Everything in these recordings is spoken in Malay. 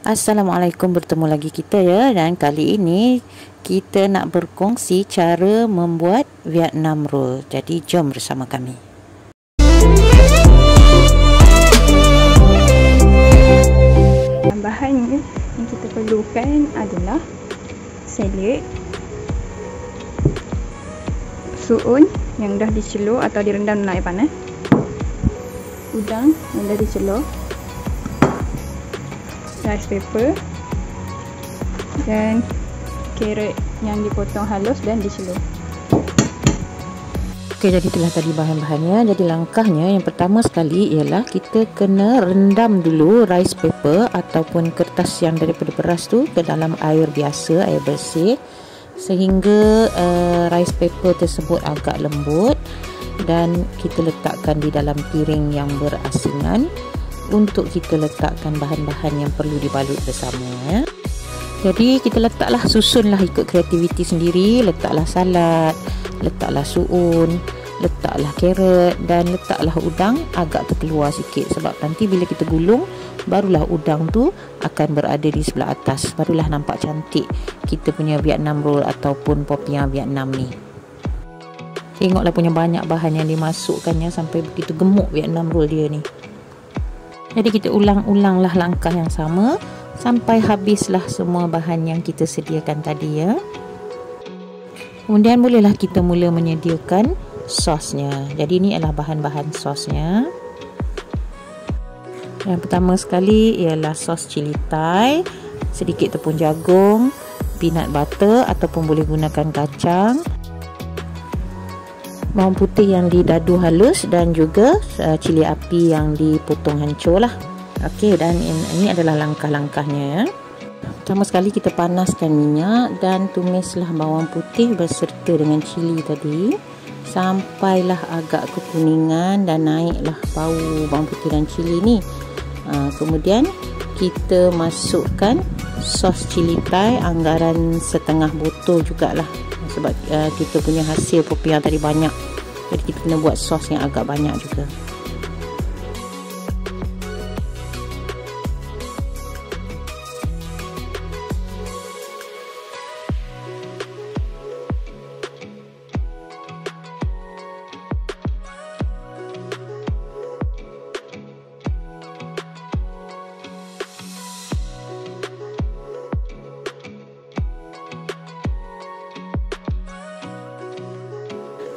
Assalamualaikum, bertemu lagi kita ya, dan kali ini kita nak berkongsi cara membuat Vietnam roll. Jadi jom bersama kami. Bahan yang kita perlukan adalah seledri, suun yang dah dicelur atau direndam dalam air panas, udang yang dah dicelur, rice paper dan carrot yang dipotong halus dan dicelur. Okey, jadi itulah tadi bahan-bahannya. Jadi langkahnya yang pertama sekali ialah kita kena rendam dulu rice paper ataupun kertas yang daripada beras tu ke dalam air biasa, air bersih, sehingga rice paper tersebut agak lembut, dan kita letakkan di dalam piring yang berasingan untuk kita letakkan bahan-bahan yang perlu dibalut bersama ya. Jadi kita letaklah, susunlah ikut kreativiti sendiri, letaklah salad, letaklah suun, letaklah carrot dan letaklah udang agak terkeluar sikit, sebab nanti bila kita gulung barulah udang tu akan berada di sebelah atas, barulah nampak cantik kita punya Vietnam roll ataupun popiah Vietnam ni. Tengoklah punya banyak bahan yang dimasukkannya sampai begitu gemuk Vietnam roll dia ni. Jadi kita ulang-ulanglah langkah yang sama sampai habislah semua bahan yang kita sediakan tadi ya. Kemudian bolehlah kita mula menyediakan sosnya. Jadi ini adalah bahan-bahan sosnya. Yang pertama sekali ialah sos cili Thai, sedikit tepung jagung, peanut butter ataupun boleh gunakan kacang, bawang putih yang didadu halus dan juga cili api yang dipotong hancur lah. Okey, dan ini adalah langkah-langkahnya ya. Pertama sekali kita panaskan minyak dan tumislah bawang putih berserta dengan cili tadi sampailah agak kekuningan dan naiklah bau bawang putih dan cili ni. Kemudian kita masukkan sos cili Thai anggaran setengah botol jugalah, sebab kita punya hasil popiah tadi banyak, jadi kita kena buat sos yang agak banyak juga.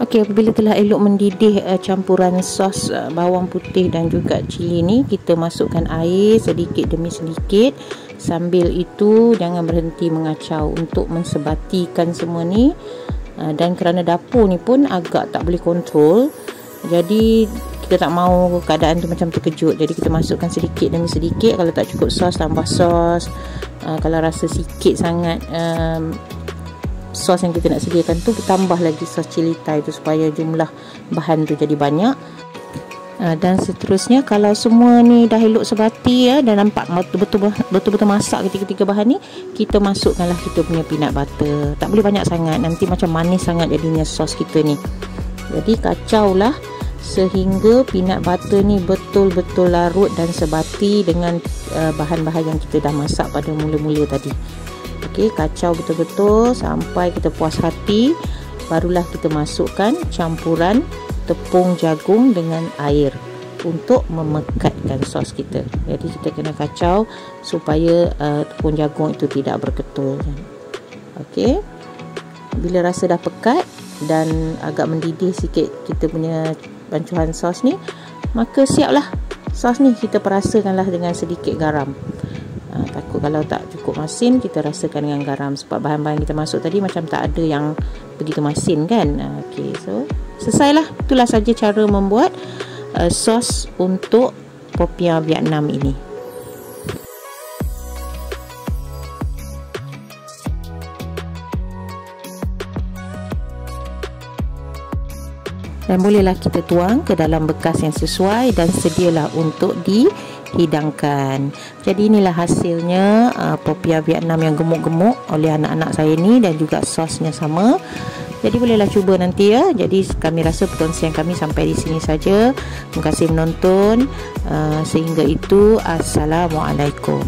Okey, apabila telah elok mendidih campuran sos bawang putih dan juga cili ni, kita masukkan air sedikit demi sedikit. Sambil itu jangan berhenti mengacau untuk mensebatikan semua ni, dan kerana dapur ni pun agak tak boleh kontrol, jadi kita tak mau keadaan tu macam terkejut. Jadi kita masukkan sedikit demi sedikit. Kalau tak cukup sos, tambah sos. Kalau rasa sikit sangat sos yang kita nak sediakan tu, tambah lagi sos cili Thai tu supaya jumlah bahan tu jadi banyak. Dan seterusnya, kalau semua ni dah elok sebati ya, dan nampak betul-betul masak ketiga-tiga bahan ni, kita masukkanlah kita punya peanut butter. Tak boleh banyak sangat, nanti macam manis sangat jadinya sos kita ni. Jadi kacaulah sehingga peanut butter ni betul-betul larut dan sebati dengan bahan-bahan yang kita dah masak pada mula-mula tadi. Okey, kacau betul-betul sampai kita puas hati, barulah kita masukkan campuran tepung jagung dengan air untuk memekatkan sos kita. Jadi kita kena kacau supaya tepung jagung itu tidak berketul. Okey, bila rasa dah pekat dan agak mendidih sikit kita punya bancuhan sos ni, maka siaplah sos ni. Kita perasakanlah dengan sedikit garam. Takut kalau tak cukup masin, kita rasakan dengan garam, sebab bahan-bahan kita masuk tadi macam tak ada yang begitu masin kan. Okey, so selesailah. Itulah saja cara membuat sos untuk popiah Vietnam ini. Dan bolehlah kita tuang ke dalam bekas yang sesuai dan sedialah untuk dihidangkan. Jadi inilah hasilnya popiah Vietnam yang gemuk-gemuk oleh anak-anak saya ni, dan juga sosnya sama. Jadi bolehlah cuba nanti ya. Jadi kami rasa perkongsian kami sampai di sini saja. Terima kasih menonton. Sehingga itu, Assalamualaikum.